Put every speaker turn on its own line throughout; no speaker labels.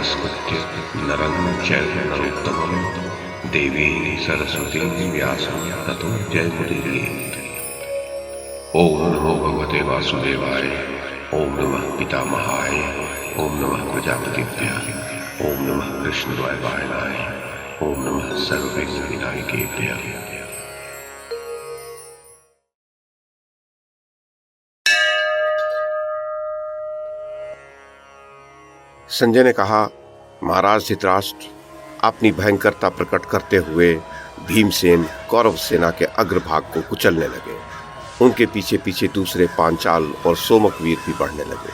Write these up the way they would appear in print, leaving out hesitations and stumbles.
नमस्कृत्य नरं चैव नरोत्तमं देवीं सरस्वतीं व्यासं ततो जयमुदीरयेत्। ओम नमो भगवते वासुदेवाय। ओम नमः पितामहाय। ओम नमः प्रजापतिभ्यः। ओम नमः कृष्णद्वैपायनाय। ओम नमः सर्वविघ्नविनायकेभ्यः।
संजय ने कहा, महाराज धृतराष्ट्र, अपनी भयंकरता प्रकट करते हुए भीमसेन कौरव सेना के अग्रभाग को कुचलने लगे। उनके पीछे पीछे दूसरे पांचाल और सोमक वीर भी बढ़ने लगे।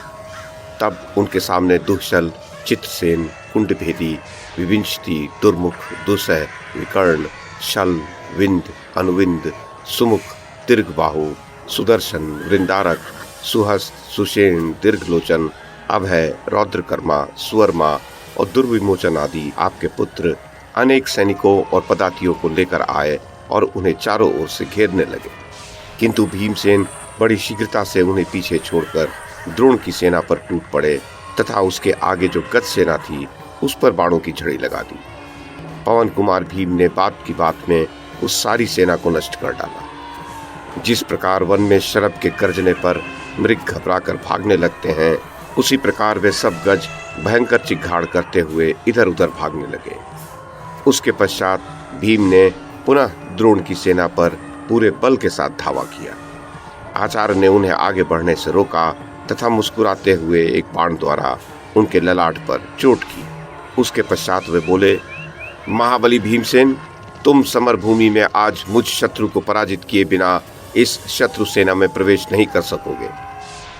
तब उनके सामने दुःशल, चित्रसेन, कुंडभेदी, विविंशति, दुर्मुख, दुसह, विकर्ण, शल, विंद, अनुविंद, सुमुख, दीर्घबाहु, सुदर्शन, वृंदारक, सुहस्त, सुषेण, दीर्घलोचन, अभय, रौद्रकर्मा, सुवर्मा और दुर्विमोचन आदि आपके पुत्र अनेक सैनिकों और पदातियों को लेकर आए और उन्हें चारों ओर से घेरने लगे। किंतु भीमसेन बड़ी शीघ्रता से उन्हें पीछे छोड़कर द्रोण की सेना पर टूट पड़े तथा उसके आगे जो गज सेना थी उस पर बाणों की झड़ी लगा दी। पवन कुमार भीम ने बात की बात में उस सारी सेना को नष्ट कर डाला। जिस प्रकार वन में शरभ के गर्जने पर मृग घबराकर भागने लगते हैं, उसी प्रकार वे सब गज भयंकर चिघाड़ करते हुए इधर उधर भागने लगे। उसके पश्चात भीम ने पुनः द्रोण की सेना पर पूरे बल के साथ धावा किया। आचार्य ने उन्हें आगे बढ़ने से रोका तथा मुस्कुराते हुए एक बाण द्वारा उनके ललाट पर चोट की। उसके पश्चात वे बोले, महाबली भीमसेन, तुम समर भूमि में आज मुझ शत्रु को पराजित किए बिना इस शत्रु सेना में प्रवेश नहीं कर सकोगे।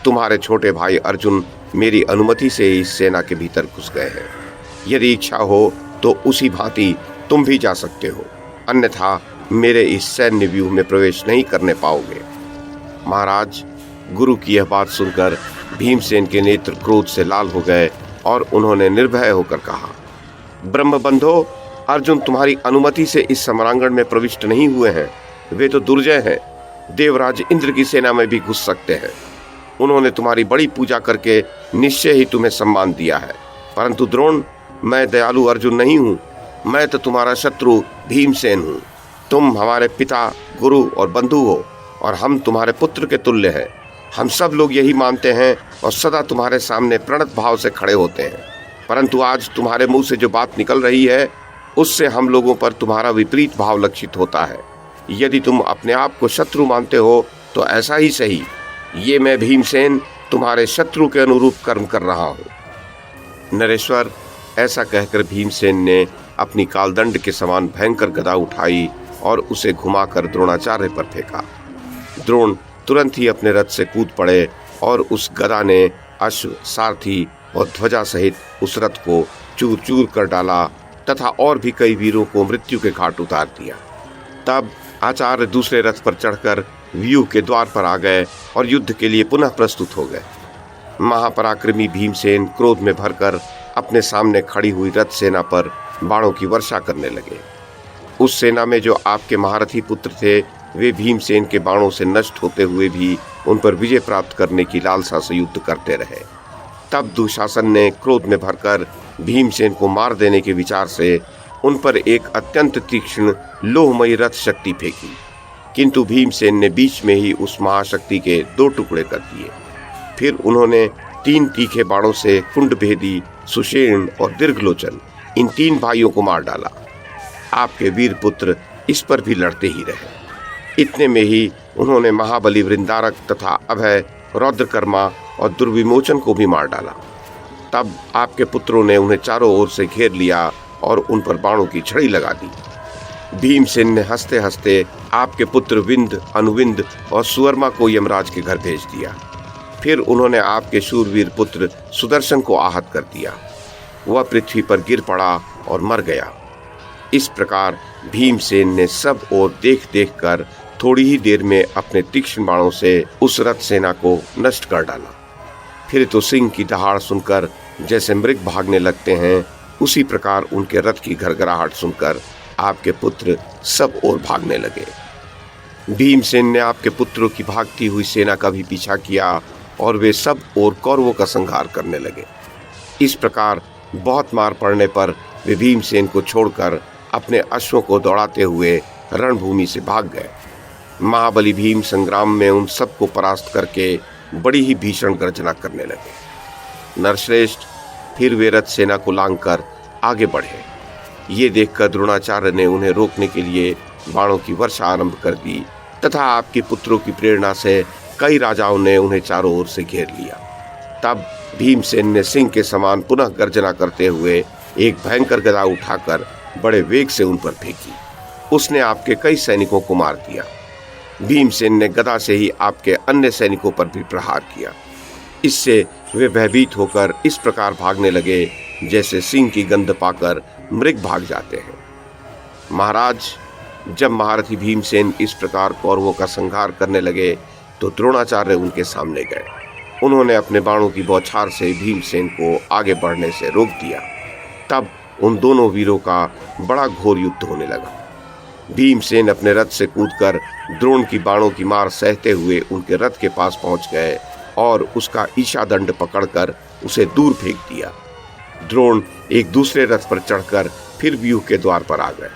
तुम्हारे छोटे भाई अर्जुन मेरी अनुमति से इस सेना के भीतर घुस गए हैं। यदि इच्छा हो तो उसी भांति तुम भी जा सकते हो, अन्यथा मेरे इस सैन्य व्यूह में प्रवेश नहीं करने पाओगे। महाराज, गुरु की यह बात सुनकर भीमसेन के नेत्र क्रोध से लाल हो गए और उन्होंने निर्भय होकर कहा, ब्रह्मबंधो, अर्जुन तुम्हारी अनुमति से इस समरांगण में प्रविष्ट नहीं हुए हैं। वे तो दुर्जय हैं, देवराज इंद्र की सेना में भी घुस सकते हैं। उन्होंने तुम्हारी बड़ी पूजा करके निश्चय ही तुम्हें सम्मान दिया है। परंतु द्रोण, मैं दयालु अर्जुन नहीं हूँ, मैं तो तुम्हारा शत्रु भीमसेन हूँ। तुम हमारे पिता, गुरु और बंधु हो और हम तुम्हारे पुत्र के तुल्य हैं। हम सब लोग यही मानते हैं और सदा तुम्हारे सामने प्रणत भाव से खड़े होते हैं। परंतु आज तुम्हारे मुंह से जो बात निकल रही है, उससे हम लोगों पर तुम्हारा विपरीत भाव लक्षित होता है। यदि तुम अपने आप को शत्रु मानते हो तो ऐसा ही सही। ये मैं भीमसेन तुम्हारे शत्रु के अनुरूप कर्म कर रहा हूँ। नरेश्वर, ऐसा कहकर भीमसेन ने अपनी कालदंड के समान भयंकर गदा उठाई और उसे घुमाकर द्रोणाचार्य पर फेंका। द्रोण तुरंत ही अपने रथ से कूद पड़े और उस गदा ने अश्व, सारथी और ध्वजा सहित उस रथ को चूर चूर कर डाला तथा और भी कई वीरों को मृत्यु के घाट उतार दिया। तब आचार्य दूसरे रथ पर चढ़कर व्यूह के द्वार पर आ गए और युद्ध के लिए पुनः प्रस्तुत हो गए। महापराक्रमी भीमसेन क्रोध में भरकर अपने सामने खड़ी हुई रथ सेना पर बाणों की वर्षा करने लगे। उस सेना में जो आपके महारथी पुत्र थे, वे भीमसेन के बाणों से नष्ट होते हुए भी उन पर विजय प्राप्त करने की लालसा से युद्ध करते रहे। तब दुशासन ने क्रोध में भरकर भीमसेन को मार देने के विचार से उन पर एक अत्यंत तीक्ष्ण लोहमयी रथ शक्ति फेंकी। किंतु भीमसेन ने बीच में ही उस महाशक्ति के 2 टुकड़े कर दिए। फिर उन्होंने 3 तीखे बाणों से कुंडभेदी, सुषेण और दीर्घलोचन, इन 3 भाइयों को मार डाला। आपके वीर पुत्र इस पर भी लड़ते ही रहे। इतने में ही उन्होंने महाबली वृंदारक तथा अभय, रौद्रकर्मा और दुर्विमोचन को भी मार डाला। तब आपके पुत्रों ने उन्हें चारों ओर से घेर लिया और उन पर बाणों की झड़ी लगा दी। भीमसेन ने हंसते हंसते आपके पुत्र विंद, अनुविंद और सुवर्मा को यमराज के घर भेज दिया। फिर उन्होंने आपके शूरवीर पुत्र सुदर्शन को आहत कर दिया। वह पृथ्वी पर गिर पड़ा और मर गया। इस प्रकार भीमसेन ने सब ओर देख देख कर थोड़ी ही देर में अपने तीक्ष्ण बाणों से उस रथ सेना को नष्ट कर डाला। फिर तो सिंह की दहाड़ सुनकर जैसे मृग भागने लगते हैं, उसी प्रकार उनके रथ की घरघराहट सुनकर आपके पुत्र सब ओर भागने लगे। भीमसेन ने आपके पुत्रों की भागती हुई सेना का भी पीछा किया और वे सब ओर कौरवों का संहार करने लगे। इस प्रकार बहुत मार पड़ने पर वे भीमसेन को छोड़कर अपने अश्वों को दौड़ाते हुए रणभूमि से भाग गए। महाबली भीम संग्राम में उन सबको परास्त करके बड़ी ही भीषण गर्जना करने लगे। नरश्रेष्ठ फिर वे रथ सेना को लांघकर आगे बढ़े। ये देखकर द्रोणाचार्य ने उन्हें रोकने के लिए बाणों की वर्षा आरंभ कर दी तथा आपके पुत्रों की प्रेरणा से कई राजाओं ने उन्हें चारों ओर से घेर लिया। तब भीमसेन ने सिंह के समान पुनः गर्जना करते हुए एक भयंकर गदा उठाकर बड़े वेग से उन पर फेंकी। उसने आपके कई सैनिकों को मार दिया। भीमसेन ने गदा से ही आपके अन्य सैनिकों पर भी प्रहार किया। इससे वे भयभीत होकर इस प्रकार भागने लगे जैसे सिंह की गंध पाकर मृग भाग जाते हैं। महाराज, जब महारथी भीमसेन इस प्रकार कौरवों का संहार करने लगे तो द्रोणाचार्य उनके सामने गए। उन्होंने अपने बाणों की बौछार से भीमसेन को आगे बढ़ने से रोक दिया। तब उन दोनों वीरों का बड़ा घोर युद्ध होने लगा। भीमसेन अपने रथ से कूदकर द्रोण की बाणों की मार सहते हुए उनके रथ के पास पहुंच गए और उसका ईशा दंड पकड़कर उसे दूर फेंक दिया। द्रोण एक दूसरे रथ पर चढ़कर फिर व्यूह के द्वार पर आ गए।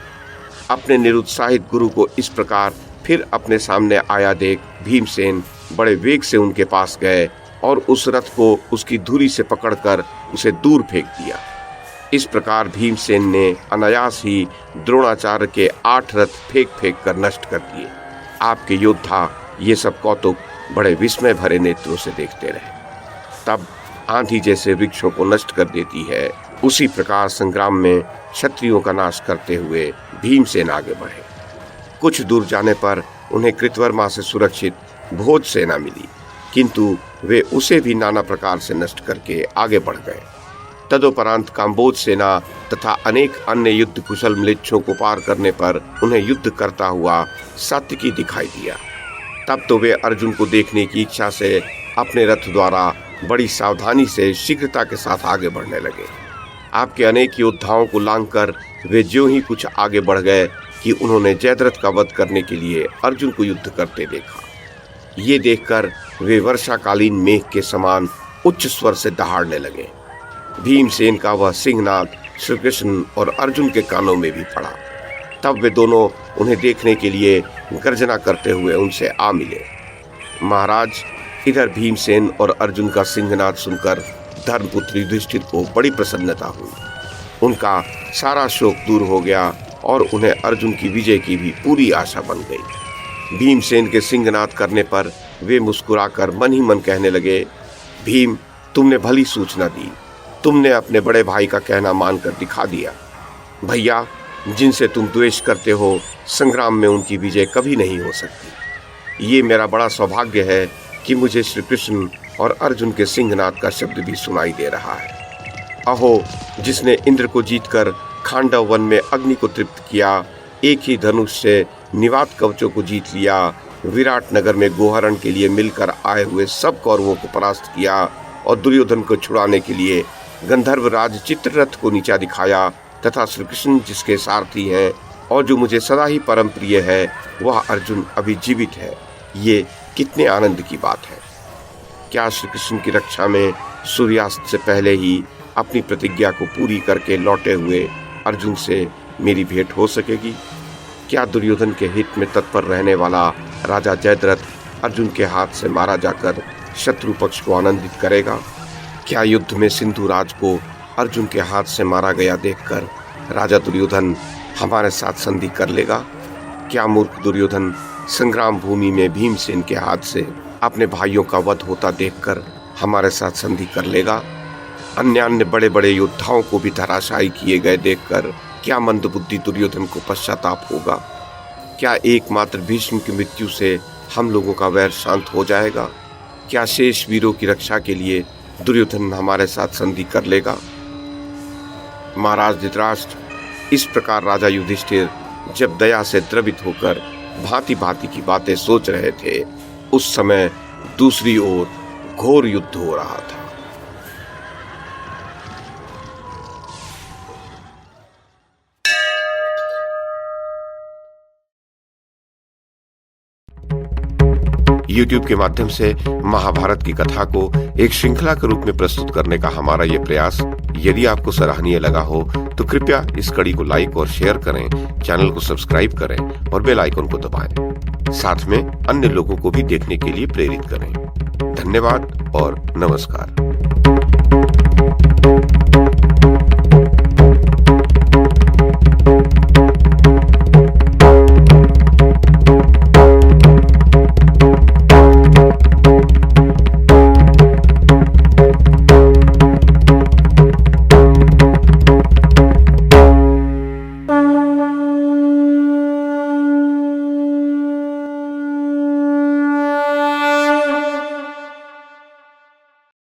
अपने निरुत्साहित गुरु को इस प्रकार फिर अपने सामने आया देख भीमसेन बड़े वेग से उनके पास गए और उस रथ को उसकी धुरी से पकड़कर उसे दूर फेंक दिया। इस प्रकार भीमसेन ने अनायास ही द्रोणाचार्य के 8 रथ फेंक फेंक कर नष्ट कर दिए। आपके योद्धा ये सब कौतुक बड़े विस्मय भरे नेत्रों से देखते रहे। तब आंधी जैसे वृक्षों को नष्ट कर देती है, उसी प्रकार संग्राम में क्षत्रियों का नाश करते हुए भीमसेन आगे बढ़े। कुछ दूर जाने पर उन्हें कृतवर्मा से सुरक्षित भोज सेना मिली, किंतु वे उसे भी नाना प्रकार से नष्ट करके आगे बढ़ गए। तदुपरांत काम्बोज सेना तथा अनेक अन्य युद्ध कुशल म्लेच्छों को पार करने पर उन्हें युद्ध करता हुआ सात्विकी दिखाई दिया। तब तो वे अर्जुन को देखने की इच्छा से अपने रथ द्वारा बड़ी सावधानी से शीघ्रता के साथ आगे बढ़ने लगे। आपके अनेक योद्धाओं को लांघकर वे ज्यों ही कुछ आगे बढ़ गए कि उन्होंने जयद्रथ का वध करने के लिए अर्जुन को युद्ध करते देखा। ये देखकर वे वर्षाकालीन मेघ के समान उच्च स्वर से दहाड़ने लगे। भीमसेन का वह सिंहनाद श्री कृष्ण और अर्जुन के कानों में भी पड़ा। तब वे दोनों उन्हें देखने के लिए गर्जना करते हुए उनसे आ मिले। महाराज, इधर भीमसेन और अर्जुन का सिंहनाद सुनकर धर्मपुत्री युधिष्ठिर को बड़ी प्रसन्नता हुई। उनका सारा शोक दूर हो गया और उन्हें अर्जुन की विजय की भी पूरी आशा बन गई। भीमसेन के सिंहनाद करने पर वे मुस्कुराकर मन ही मन कहने लगे, भीम, तुमने भली सूचना दी। तुमने अपने बड़े भाई का कहना मानकर दिखा दिया। भैया, जिनसे तुम द्वेष करते हो, संग्राम में उनकी विजय कभी नहीं हो सकती। ये मेरा बड़ा सौभाग्य है कि मुझे श्री कृष्ण और अर्जुन के सिंहनाद का शब्द भी सुनाई दे रहा है। अहो, जिसने इंद्र को जीतकर खांडव वन में अग्नि को तृप्त किया, एक ही धनुष से निवात कवचों को जीत लिया, विराट नगर में गोहरण के लिए मिलकर आए हुए सब कौरवों को परास्त किया और दुर्योधन को छुड़ाने के लिए गंधर्व राज चित्ररथ को नीचा दिखाया तथा श्री कृष्ण जिसके सारथी हैं और जो मुझे सदा ही परम प्रिय है, वह अर्जुन अभी जीवित है। ये कितने आनंद की बात है। क्या श्री कृष्ण की रक्षा में सूर्यास्त से पहले ही अपनी प्रतिज्ञा को पूरी करके लौटे हुए अर्जुन से मेरी भेंट हो सकेगी? क्या दुर्योधन के हित में तत्पर रहने वाला राजा जयद्रथ अर्जुन के हाथ से मारा जाकर शत्रु पक्ष को आनंदित करेगा? क्या युद्ध में सिंधुराज को अर्जुन के हाथ से मारा गया देखकर राजा दुर्योधन हमारे साथ संधि कर लेगा? क्या मूर्ख दुर्योधन संग्राम भूमि में भीमसेन के हाथ से अपने भाइयों का वध होता देखकर हमारे साथ संधि कर लेगा? अन्य बड़े बड़े योद्धाओं को भी धराशायी किए गए देखकर क्या मंदबुद्धि दुर्योधन को पश्चाताप होगा? क्या एकमात्र भीष्म की मृत्यु से हम लोगों का वैर शांत हो जाएगा? क्या शेष वीरों की रक्षा के लिए दुर्योधन हमारे साथ संधि कर लेगा? महाराज धृतराष्ट्र, इस प्रकार राजा युधिष्ठिर जब दया से द्रवित होकर भांति भांति की बातें सोच रहे थे, उस समय दूसरी ओर घोर युद्ध हो रहा था। YouTube के माध्यम से महाभारत की कथा को एक श्रृंखला के रूप में प्रस्तुत करने का हमारा ये प्रयास यदि आपको सराहनीय लगा हो तो कृपया इस कड़ी को लाइक और शेयर करें, चैनल को सब्सक्राइब करें और बेल आइकन को दबाएं। साथ में अन्य लोगों को भी देखने के लिए प्रेरित करें। धन्यवाद और नमस्कार।